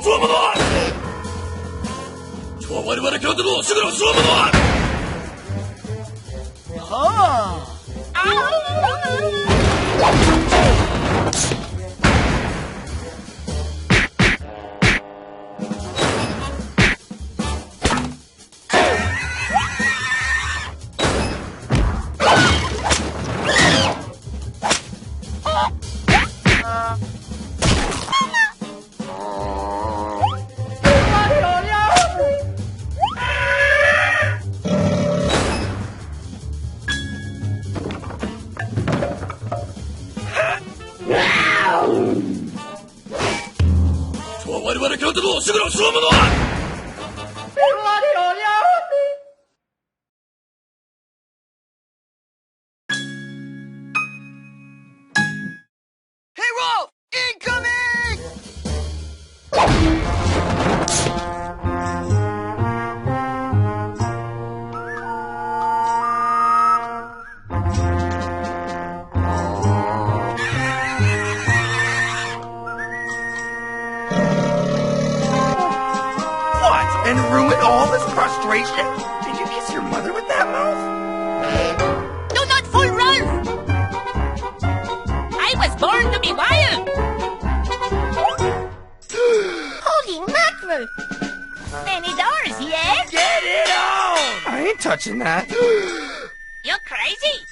说不断。저我々京都のすぐの说不断。はあ。我々京都のすぐの说不断。Hey Rolf! Incoming! And ruined all this frustration? Did you kiss your mother with that mouth? Do not fool Rolf! I was born to be wild! Holy mackerel! Many doors, yes? Get it on! I ain't touching that. You're crazy!